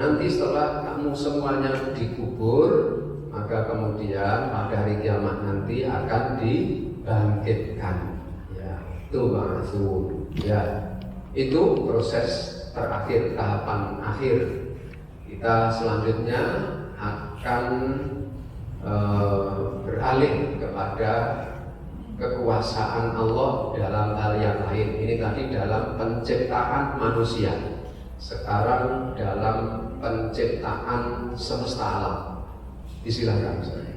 Nanti setelah kamu semuanya dikubur, maka kemudian pada hari kiamat nanti akan dibangkitkan. Ya, itu ma'asun. Ya, itu proses terakhir, tahapan akhir. Kita selanjutnya akan beralih kepada kekuasaan Allah dalam hal yang lain. Ini tadi dalam penciptaan manusia. Sekarang dalam penciptaan semesta alam. Disilakan saya.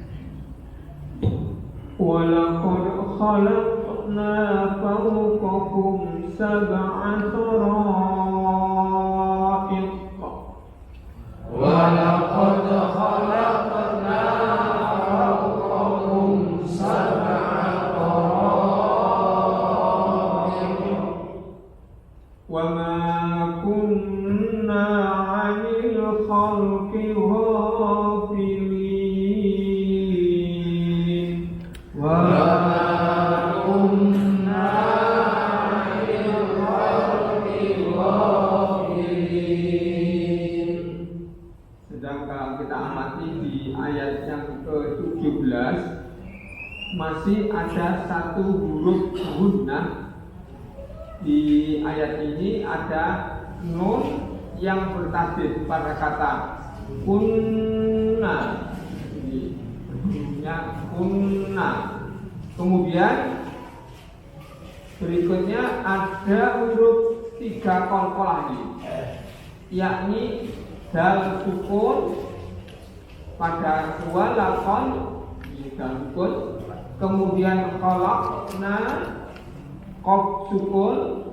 Walaqad khalaqna fawqakum sab'a tara'iq. Walaqad khalaqna fawqakum sab'a tara'iq. Wa ma kunna 'anil khalqi ghafilin. Wa ma kunna 'anil khalqi ghafilin. Sedang kalau kita amati di ayat yang ke-17 masih ada satu huruf gunnah. Di ayat ini ada nun yang bertasdid pada kata kunna. Ini bentuknya kunna. Kemudian berikutnya ada huruf 3 qalqalah ini, yakni dal sukun pada walaqad ini dal sukun, kemudian khalaqna qaf sukun,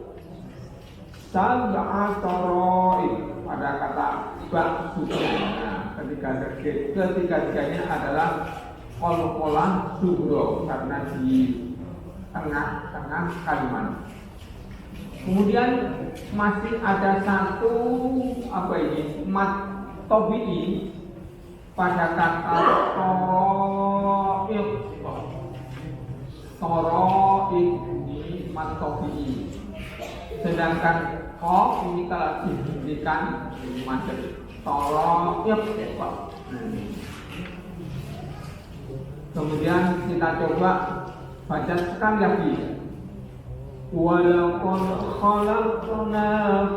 sab'a tara'iq pada kata ba sukun. Nah, ketiga-tiganya adalah qalqalah sughra karena di tengah-tengah kalimat. Kemudian masih ada satu mat tabi'i pada kata tara'iq. Tara'iq ini mat tabi'i. Sedangkan qaf ini kalau dihentikan macet tara'iq. Kemudian kita coba baca sekali lagi. Walaqad khalaqna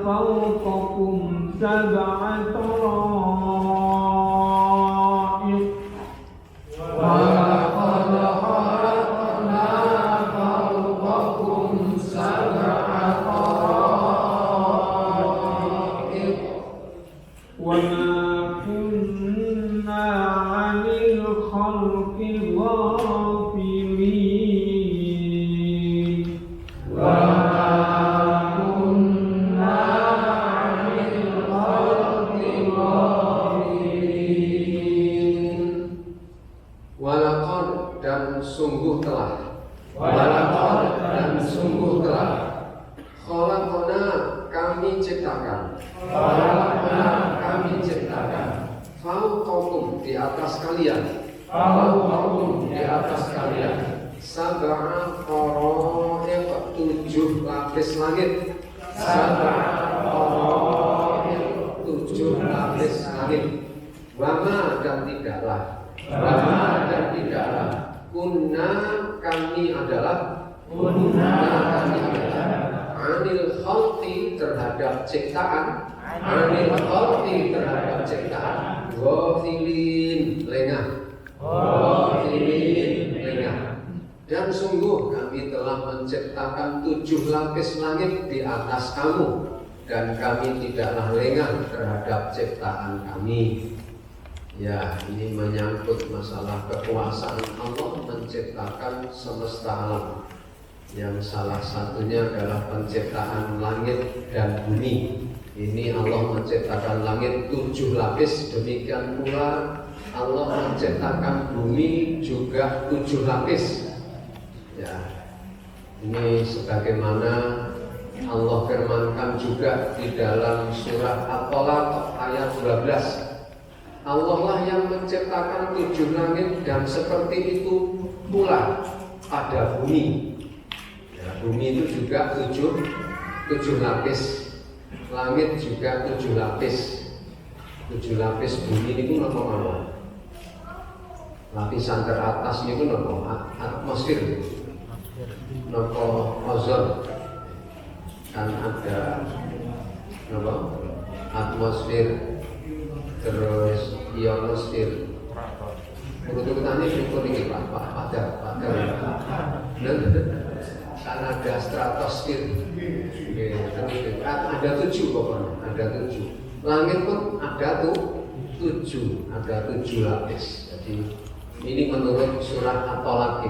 fawqakum sab'a tara'iq. Walaqad khalaqna fawqakum sab'a tara'iq. Wa ma kunna 'anil khalqi ghafilin. Wa ma kunna 'anil khalqi ghafilin. Walaqad dan sungguh telah. Walaqad dan sungguh telah. Khalaqna kami ciptakan. Khalaqna kami ciptakan. Fawqakum di atas kalian. Fawqakum di atas kalian. Sab'a tara'iq 7 lapis langit. Sab'a tara'iq 7 lapis langit. Wama dan tidaklah. Wama dan tidaklah. Kunna kami adalah. Kunna kami adalah. Anil khalqi terhadap ciptaan. Anil khalqi terhadap ciptaan. Ghafilin lengah. Ghafilin lengah. Dan sungguh kami telah menciptakan 7 lapis langit di atas kamu, dan kami tidaklah lengah terhadap ciptaan kami. Ya, ini menyangkut masalah kekuasaan Allah menciptakan semesta alam, yang salah satunya adalah penciptaan langit dan bumi. Ini Allah menciptakan langit 7 lapis, demikian pula Allah menciptakan bumi juga 7 lapis. Ya, ini sebagaimana Allah firmankan juga di dalam surah At-Talaq ayat 12. Allah lah yang menciptakan 7 langit, dan seperti itu pula pada bumi. Ya, bumi itu juga 7 lapis, langit juga 7 lapis. 7 lapis bumi niku napa mawon? Lapisan teratas niku napa? Atmosfer. Napa ozon? Kan ada napa? Atmosfer, terus ionosfer. Urut-urutannya berikut ini Pak Padar. Kan ada stratosfer, ada 7 pokoknya, ada 7. Langit pun ada 7, ada 7 lapis. Jadi ini menurut surat At-Thalaq.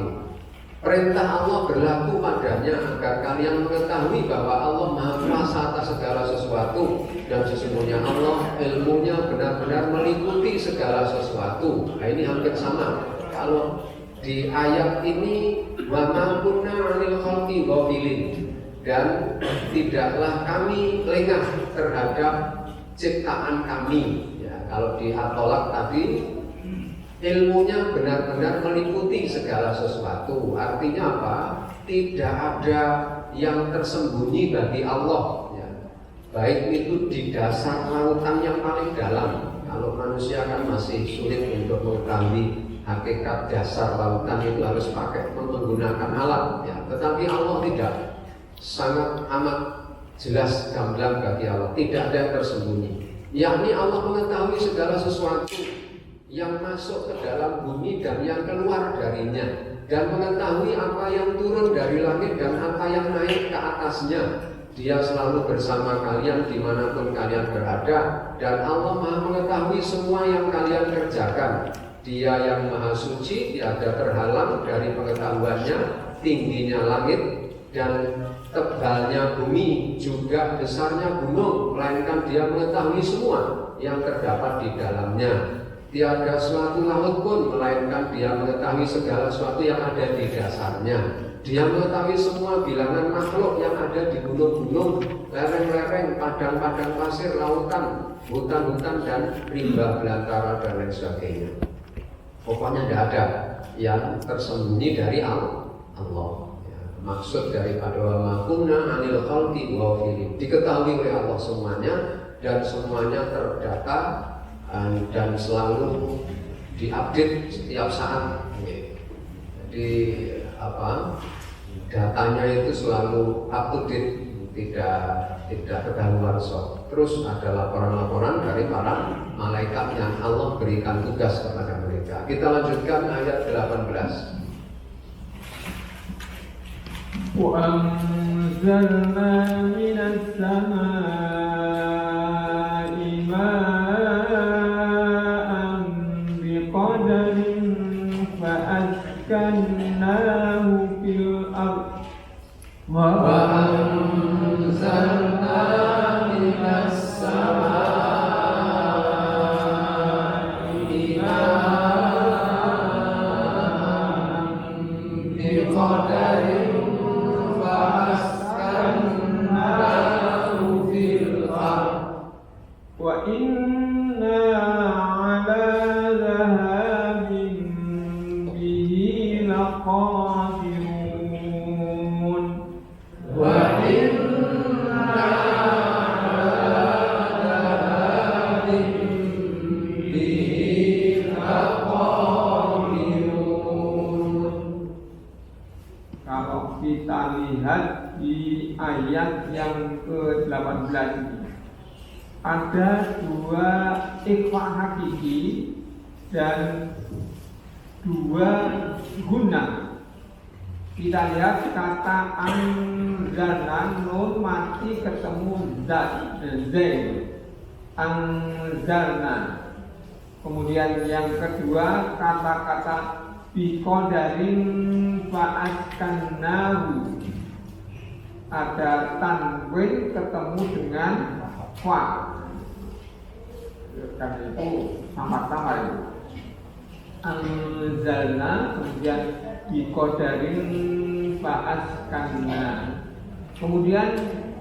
Perintah Allah berlaku padanya agar kalian mengetahui bahwa Allah Maha Kuasa atas segala sesuatu, dan sesungguhnya Allah ilmunya benar-benar meliputi segala sesuatu. Nah, ini hampir sama. Kalau di ayat ini wa ma kunna 'anil khalqi ghafilin, dan tidaklah kami lengah terhadap ciptaan kami. Ya, kalau di At-Thalaq tadi ilmunya benar-benar meliputi segala sesuatu. Artinya apa? Tidak ada yang tersembunyi bagi Allah. Ya. Baik itu di dasar lautan yang paling dalam. Kalau manusia kan masih sulit untuk mengetahui hakikat dasar lautan, itu harus pakai menggunakan alat. Ya. Tetapi Allah tidak, sangat amat jelas gamblang bagi Allah. Tidak ada yang tersembunyi. Yakni Allah mengetahui segala sesuatu yang masuk ke dalam bumi dan yang keluar darinya, dan mengetahui apa yang turun dari langit dan apa yang naik ke atasnya. Dia selalu bersama kalian dimanapun kalian berada, dan Allah Maha mengetahui semua yang kalian kerjakan. Dia yang Maha Suci, tiada terhalang dari pengetahuannya. Tingginya langit dan tebalnya bumi, juga besarnya gunung, melainkan Dia mengetahui semua yang terdapat di dalamnya. Tiada suatu laut pun melainkan Dia mengetahui segala sesuatu yang ada di dasarnya. Dia mengetahui semua bilangan makhluk yang ada di gunung-gunung, lereng-lereng, padang-padang pasir, lautan, hutan-hutan, dan rimba belantara, dan lain sebagainya. Pokoknya tidak ada yang tersembunyi dari Allah. Ya, maksud daripada wa ma kunna 'anil khalqi ghafilin, diketahui oleh Allah semuanya, dan semuanya terdata dan selalu diupdate setiap saat. Jadi datanya itu selalu up to date, tidak kedaluarsa. Terus ada laporan-laporan dari para malaikat yang Allah berikan tugas kepada mereka. Kita lanjutkan ayat 18. Wa anzalna minas samaa'i ma'an biqadarin fa'askannahu fil ardh wa anzalna minas samaa'i ma'an biqadarin fa'askannahu fil ardh wa inna ala dhahabin bihi laqadirun wa inna ala dhahabin bihi laqadirun. Kalau kita lihat di ayat yang ke-18 ini, ada dua ikhfa hakiki dan dua guna. Kita lihat kata anzalna, nun mati ketemu zain, anzalna. Kemudian yang kedua kata-kata biqadarin fa'askannahu, ada tanwin ketemu dengan fa, kan itu sama-sama itu. Anzalna, kemudian biqadarin fa'askanna. Kemudian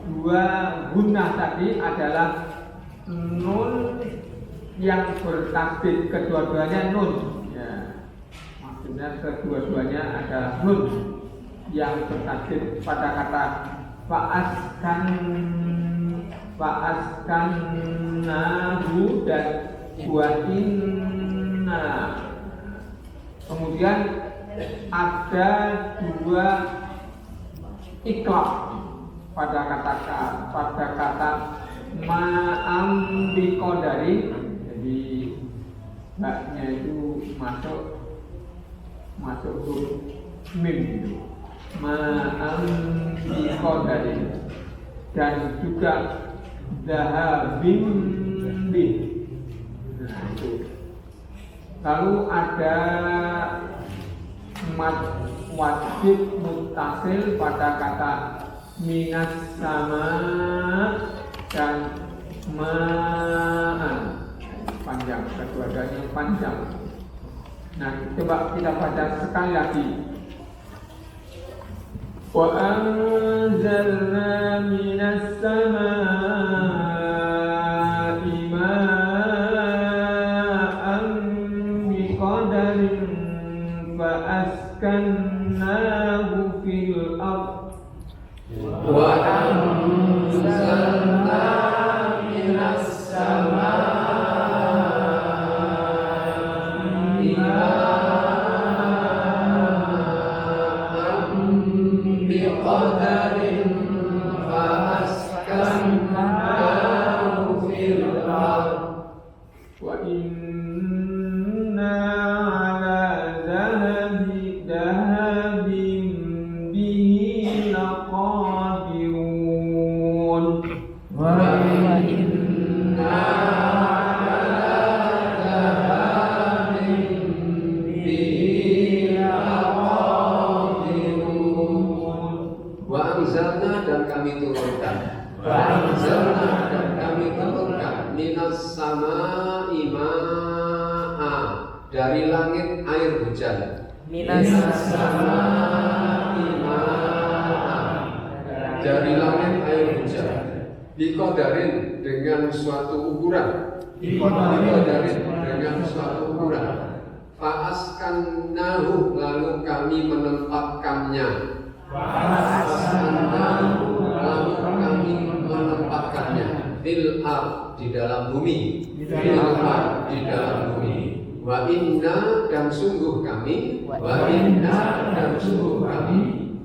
dua gunnah tadi adalah nun yang bertasdid, kedua-duanya nun. Ya, maksudnya kedua-duanya adalah nun yang bertasdid pada kata fa'askan fa'askannahu dan wa inna. Kemudian ada dua iklab pada kata ma'am biqadari. Jadi baknya itu masuk huruf mim itu. Ma'am biqadari. Dan juga zahabin bih. Nah itu. Lalu ada mad wajib muttasil pada kata minas sama dan ma'an. Panjang, kedua-duanya panjang. Nah, coba kita baca sekali lagi. Wa anzalna minas samaa'i ma'an biqadarin fa askannahu fil ardh wa anzalna minas samaa'i ma'an biqadarin fa askannahu fil ardh wa inna ala dhahabin bihi laqadirun. wa inna ala dhahabin bihi laqadirun. Wa anzalna dan kami turunkan. Wa anzalna Dan kami turunkan minas sama'i ma'a, dari langit air hujan. minas samaa'i Ma'a, dari langit air hujan. Biqadarin dengan suatu ukuran. Biqadarin dengan suatu ukuran. Fa'askannahu, lalu kami menempatkannya. Fa'askannahu, lalu kami menempatkannya. Fil ardh, di dalam bumi. Fil ardh, di dalam bumi. Wa inna, dan sungguh kami. Wa inna, dan sungguh kami.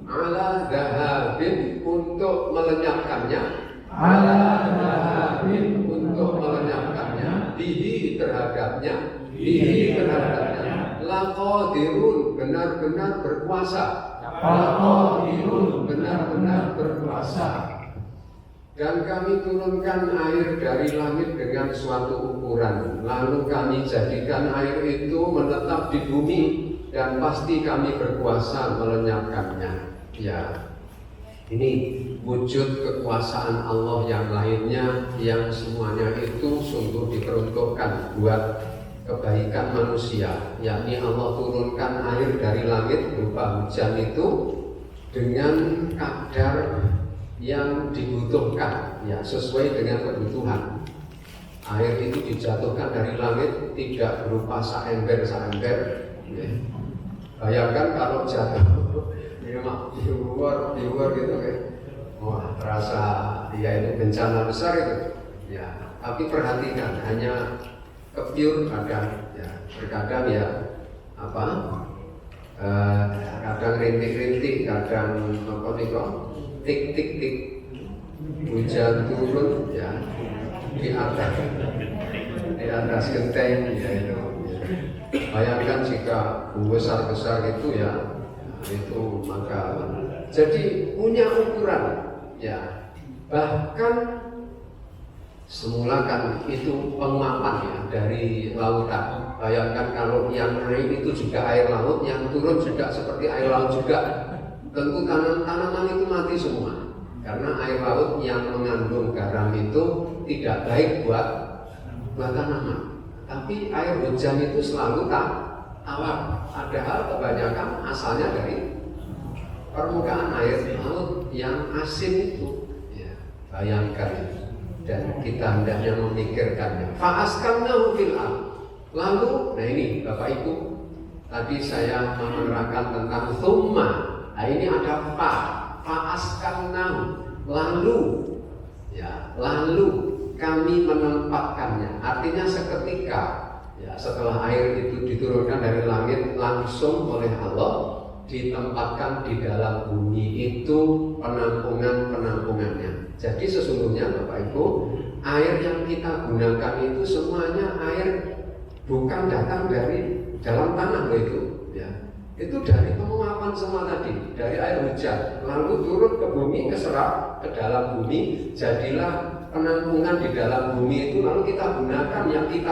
Ala dhahabin, untuk melenyapkannya. ala dhahabin Untuk melenyapkannya. Bihi, terhadapnya. Bihi, terhadapnya. Laqadirun, benar-benar berkuasa. laqadirun Benar-benar berkuasa. Dan kami turunkan air dari langit dengan suatu ukuran. Lalu kami jadikan air itu menetap di bumi, dan pasti kami berkuasa melenyapkannya. Ya, ini wujud kekuasaan Allah yang lainnya, yang semuanya itu sungguh diperuntukkan buat kebaikan manusia. Yakni Allah turunkan air dari langit berupa hujan itu dengan kadar yang dibutuhkan, ya, sesuai dengan kebutuhan. Air itu dijatuhkan dari langit tidak berupa saember. Ya. Bayangkan kalau jatuh diuar gitu kan, wah, terasa ya itu bencana besar itu. Ya, tapi perhatikan, hanya kepiur kadang, ya, terkadang ya apa? Kadang rintik-rintik, kadang apa nih kok? Tik-tik-tik, hujan turun, ya, di atas genteng, ya itu. Bayangkan jika besar itu ya, itu maka jadi punya ukuran, ya. Bahkan semula kan itu penguapan ya dari lautan. Bayangkan kalau yang naik itu juga air laut, yang turun juga seperti air laut juga. Tentu tanaman itu mati semua, karena air laut yang mengandung garam itu tidak baik buat tanaman. Tapi air hujan itu selalu tawar, padahal kebanyakan asalnya dari permukaan air laut yang asin itu. Ya, bayangkan itu. Dan kita hendaknya memikirkannya. Fa'askannahu fil ardh. Lalu, nah ini Bapak Ibu, tadi saya menerangkan tentang thumma. Nah ini ada fa'askannahu. Lalu Ya, lalu kami menempatkannya. Artinya seketika, ya, setelah air itu diturunkan dari langit langsung oleh Allah, ditempatkan di dalam bumi itu penampungan-penampungannya. Jadi sesungguhnya Bapak Ibu, air yang kita gunakan itu semuanya air bukan datang dari dalam tanah itu, ya. Itu dari penguapan semua tadi, dari air hujan, lalu turun ke bumi, keserap ke dalam bumi, jadilah penampungan di dalam bumi itu, lalu kita gunakan, yang kita